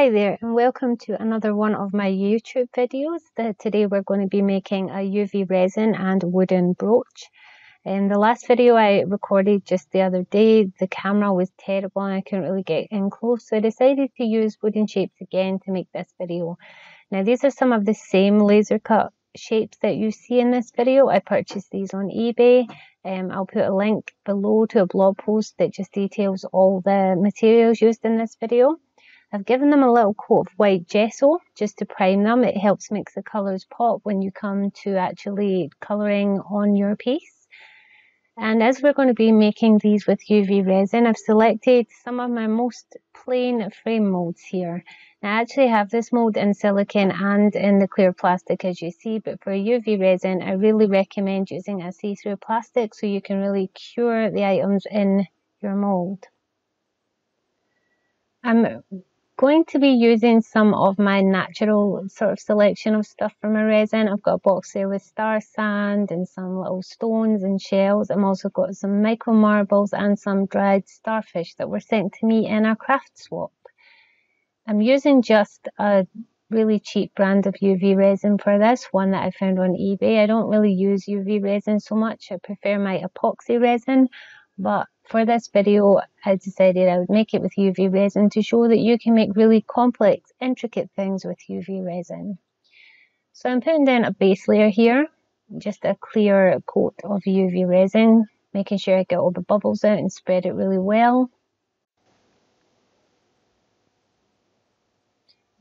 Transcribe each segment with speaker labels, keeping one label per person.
Speaker 1: Hi there and welcome to another one of my YouTube videos. Today we're going to be making a UV resin and wooden brooch. In the last video I recorded just the other day, the camera was terrible and I couldn't really get in close, so I decided to use wooden shapes again to make this video. Now these are some of the same laser cut shapes that you see in this video. I purchased these on eBay. I'll put a link below to a blog post that just details all the materials used in this video. I've given them a little coat of white gesso just to prime them. It helps make the colours pop when you come to actually colouring on your piece. And as we're going to be making these with UV resin, I've selected some of my most plain frame moulds here. Now, I actually have this mould in silicone and in the clear plastic as you see, but for UV resin I really recommend using a see-through plastic so you can really cure the items in your mould. I'm going to be using some of my natural sort of selection of stuff from my resin. I've got a box there with star sand and some little stones and shells. I've also got some micro marbles and some dried starfish that were sent to me in a craft swap. I'm using just a really cheap brand of UV resin for this, one that I found on eBay. I don't really use UV resin so much. I prefer my epoxy resin, but for this video I decided I would make it with UV resin to show that you can make really complex, intricate things with UV resin. So I'm putting down a base layer here, just a clear coat of UV resin, making sure I get all the bubbles out and spread it really well.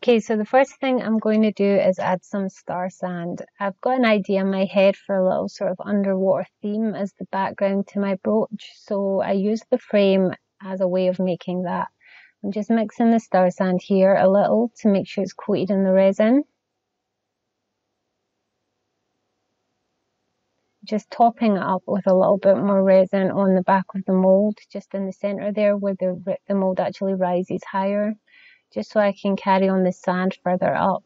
Speaker 1: Okay, so the first thing I'm going to do is add some star sand. I've got an idea in my head for a little sort of underwater theme as the background to my brooch, so I use the frame as a way of making that. I'm just mixing the star sand here a little to make sure it's coated in the resin. Just topping it up with a little bit more resin on the back of the mould, just in the centre there where the mould actually rises higher, just so I can carry on the sand further up.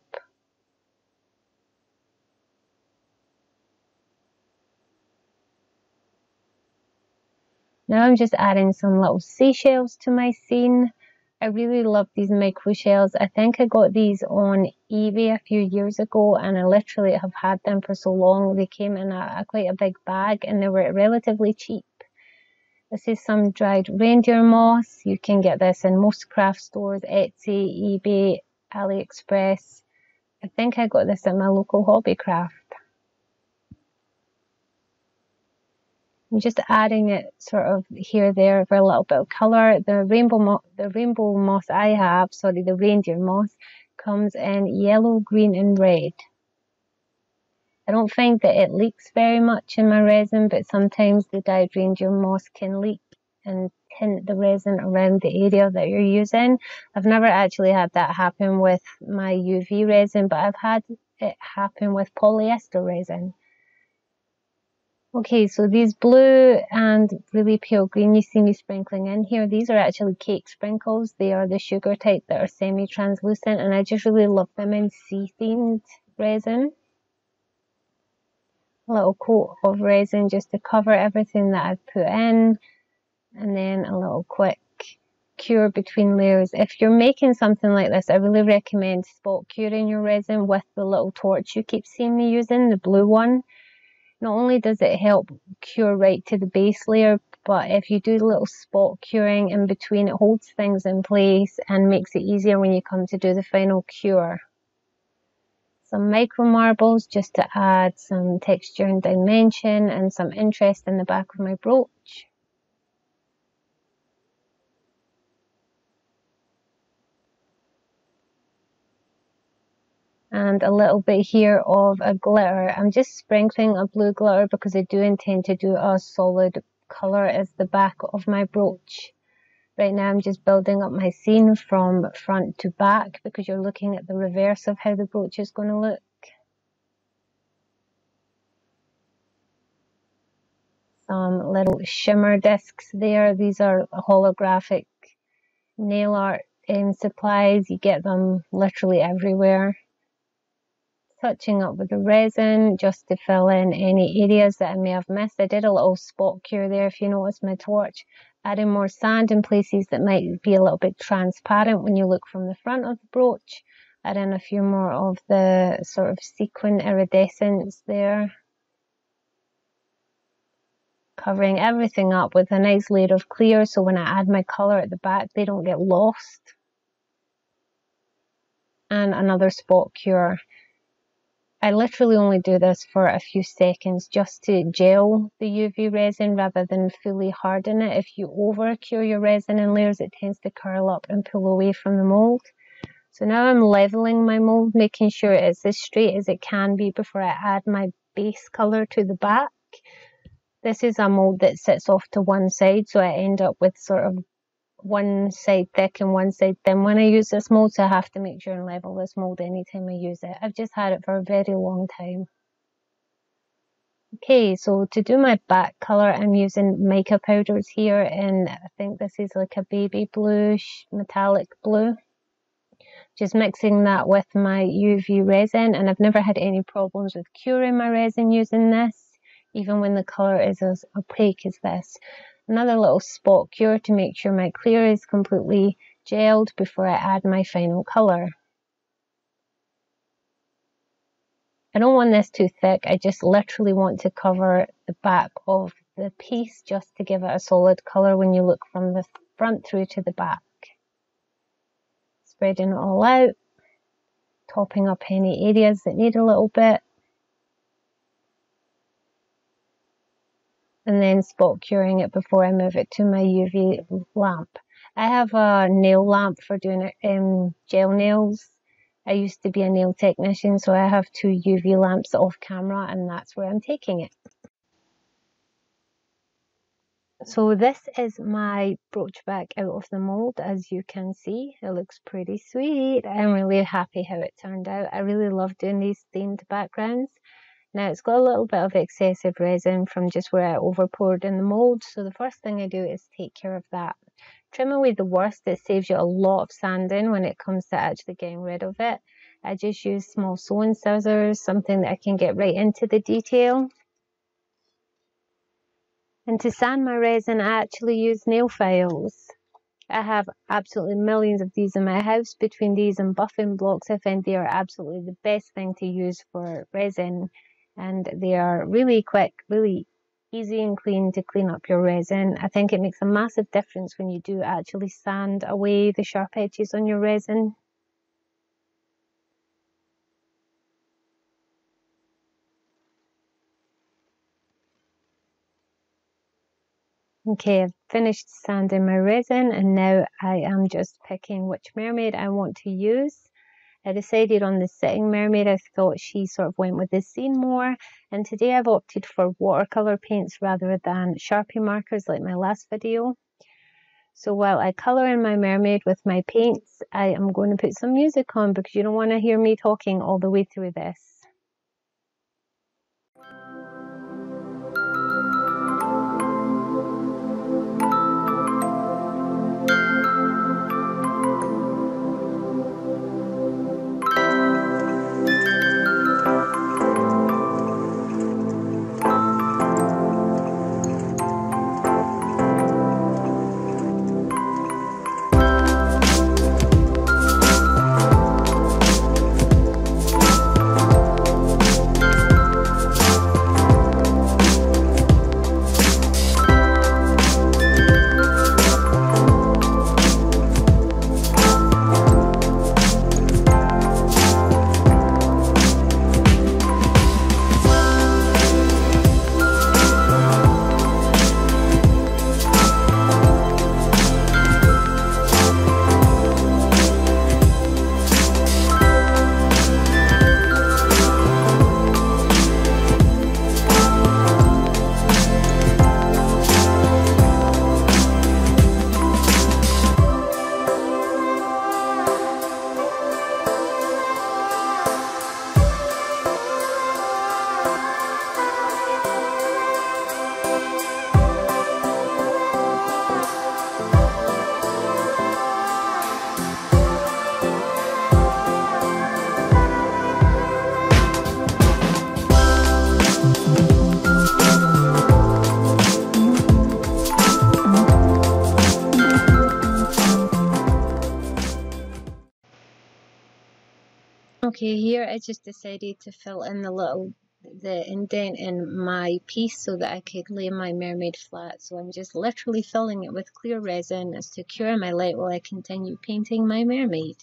Speaker 1: Now I'm just adding some little seashells to my scene. I really love these micro shells. I think I got these on eBay a few years ago and I literally have had them for so long. They came in quite a big bag and they were relatively cheap. This is some dried reindeer moss. You can get this in most craft stores, Etsy, eBay, AliExpress. I think I got this at my local Hobbycraft. I'm just adding it sort of here there for a little bit of colour. The rainbow moss I have, the reindeer moss, comes in yellow, green and red. I don't find that it leaks very much in my resin, but sometimes the dyed reindeer moss can leak and tint the resin around the area that you're using. I've never actually had that happen with my UV resin, but I've had it happen with polyester resin. Okay, so these blue and really pale green you see me sprinkling in here, these are actually cake sprinkles. They are the sugar type that are semi-translucent, and I just really love them in sea-themed resin. A little coat of resin just to cover everything that I've put in, and then a little quick cure between layers. If you're making something like this, I really recommend spot curing your resin with the little torch you keep seeing me using, the blue one. Not only does it help cure right to the base layer, but if you do a little spot curing in between, it holds things in place and makes it easier when you come to do the final cure. Some micro marbles just to add some texture and dimension and some interest in the back of my brooch. And a little bit here of a glitter. I'm just sprinkling a blue glitter because I do intend to do a solid colour as the back of my brooch. Right now I'm just building up my scene from front to back because you're looking at the reverse of how the brooch is going to look. Some little shimmer discs there. These are holographic nail art supplies. You get them literally everywhere. Touching up with the resin just to fill in any areas that I may have missed. I did a little spot cure there if you notice my torch. adding more sand in places that might be a little bit transparent when you look from the front of the brooch. Add in a few more of the sort of sequin iridescence there. Covering everything up with a nice layer of clear, so when I add my colour at the back, they don't get lost. And another spot cure. I literally only do this for a few seconds just to gel the UV resin rather than fully harden it. If you over cure your resin in layers, it tends to curl up and pull away from the mould. So now I'm leveling my mould, making sure it's as straight as it can be before I add my base colour to the back. This is a mould that sits off to one side, so I end up with sort of one side thick and one side thin when I use this mould, so I have to make sure and level this mould anytime I use it. I've just had it for a very long time. Okay, so to do my back colour, I'm using mica powders here, and I think this is like a baby bluish metallic blue. Just mixing that with my UV resin, and I've never had any problems with curing my resin using this, even when the colour is as opaque as this. Another little spot cure to make sure my clear is completely gelled before I add my final colour. I don't want this too thick, I just literally want to cover the back of the piece just to give it a solid colour when you look from the front through to the back. Spreading it all out, topping up any areas that need a little bit. And then spot curing it before I move it to my UV lamp. I have a nail lamp for doing gel nails. I used to be a nail technician, so I have 2 UV lamps off camera, and that's where I'm taking it. So this is my brooch back out of the mould. As you can see, it looks pretty sweet. I'm really happy how it turned out. I really love doing these stained backgrounds. Now it's got a little bit of excessive resin from just where I over poured in the mould, so the first thing I do is take care of that. Trim away the worst. It saves you a lot of sanding when it comes to actually getting rid of it. I just use small sewing scissors, something that I can get right into the detail. And to sand my resin, I actually use nail files. I have absolutely millions of these in my house. Between these and buffing blocks, I find they are absolutely the best thing to use for resin. And they are really quick, really easy and clean to clean up your resin. I think it makes a massive difference when you do actually sand away the sharp edges on your resin. Okay, I've finished sanding my resin, and now I am just picking which mermaid I want to use. I decided on the sitting mermaid. I thought she sort of went with the scene more, and today I've opted for watercolour paints rather than Sharpie markers like my last video. So while I colour in my mermaid with my paints, I am going to put some music on because you don't want to hear me talking all the way through this. Okay, here I just decided to fill in the indent in my piece so that I could lay my mermaid flat. So I'm just literally filling it with clear resin as to cure my light while I continue painting my mermaid.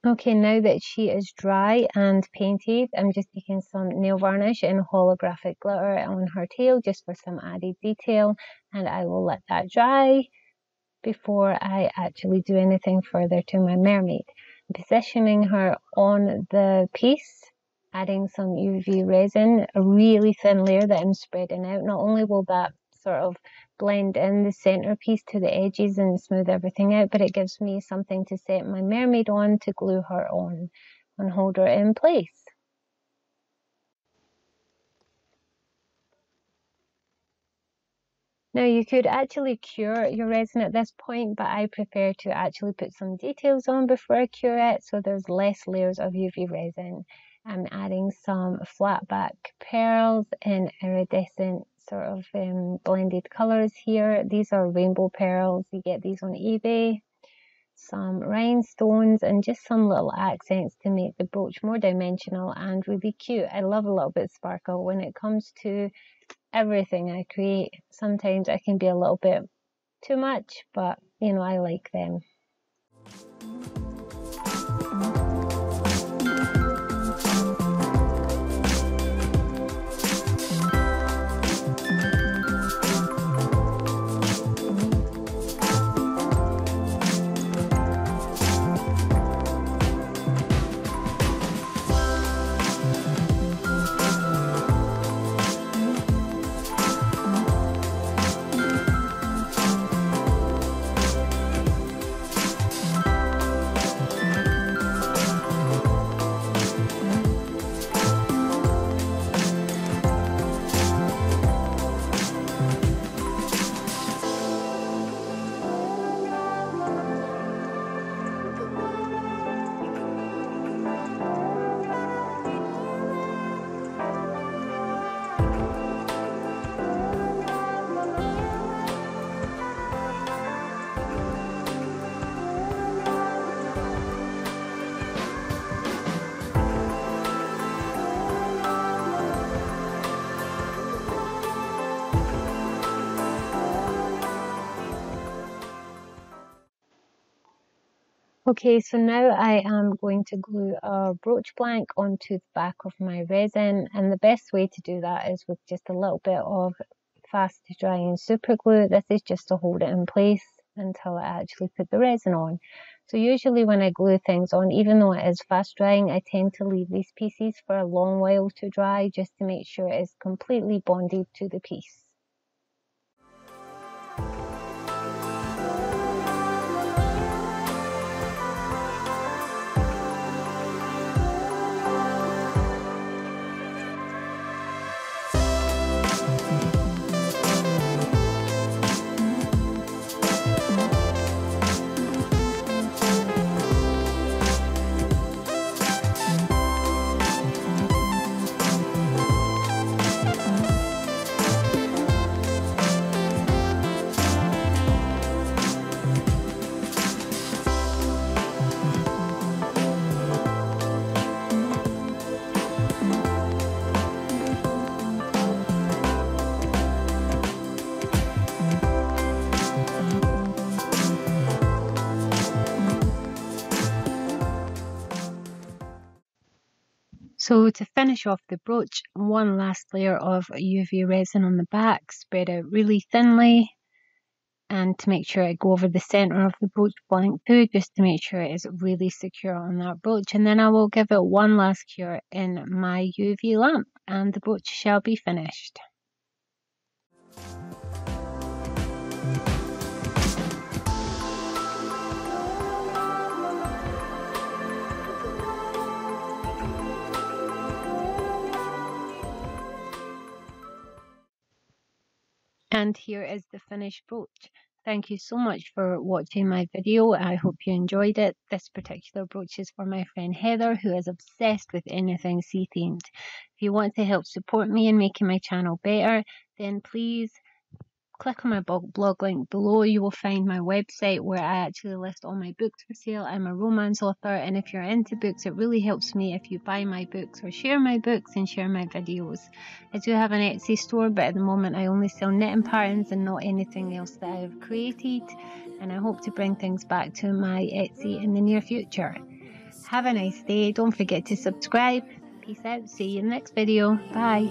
Speaker 1: Okay, now that she is dry and painted, I'm just taking some nail varnish and holographic glitter on her tail just for some added detail, and I will let that dry before I actually do anything further to my mermaid. I'm positioning her on the piece, adding some UV resin, a really thin layer that I'm spreading out. Not only will that sort of blend in the centerpiece to the edges and smooth everything out, but it gives me something to set my mermaid on to glue her on and hold her in place. Now you could actually cure your resin at this point, but I prefer to actually put some details on before I cure it, so there's less layers of UV resin. I'm adding some flat back pearls in iridescent sort of blended colours here. These are rainbow pearls, you get these on eBay. Some rhinestones and just some little accents to make the brooch more dimensional and really cute. I love a little bit of sparkle. When it comes to everything I create, sometimes I can be a little bit too much, but you know, I like them. Okay, so now I am going to glue a brooch blank onto the back of my resin, and the best way to do that is with just a little bit of fast drying super glue. This is just to hold it in place until I actually put the resin on. So usually when I glue things on, even though it is fast drying, I tend to leave these pieces for a long while to dry just to make sure it is completely bonded to the piece. So to finish off the brooch, one last layer of UV resin on the back, spread out really thinly, and to make sure I go over the centre of the brooch blank too, just to make sure it is really secure on that brooch. And then I will give it one last cure in my UV lamp, and the brooch shall be finished. And here is the finished brooch. Thank you so much for watching my video. I hope you enjoyed it. This particular brooch is for my friend Heather, who is obsessed with anything sea themed. If you want to help support me in making my channel better, then please click on my blog link below. You will find my website where I actually list all my books for sale. I'm a romance author, and if you're into books, it really helps me if you buy my books or share my books and share my videos. I do have an Etsy store, but at the moment I only sell knitting patterns and not anything else that I have created, and I hope to bring things back to my Etsy in the near future. Have a nice day. Don't forget to subscribe. Peace out. See you in the next video. Bye.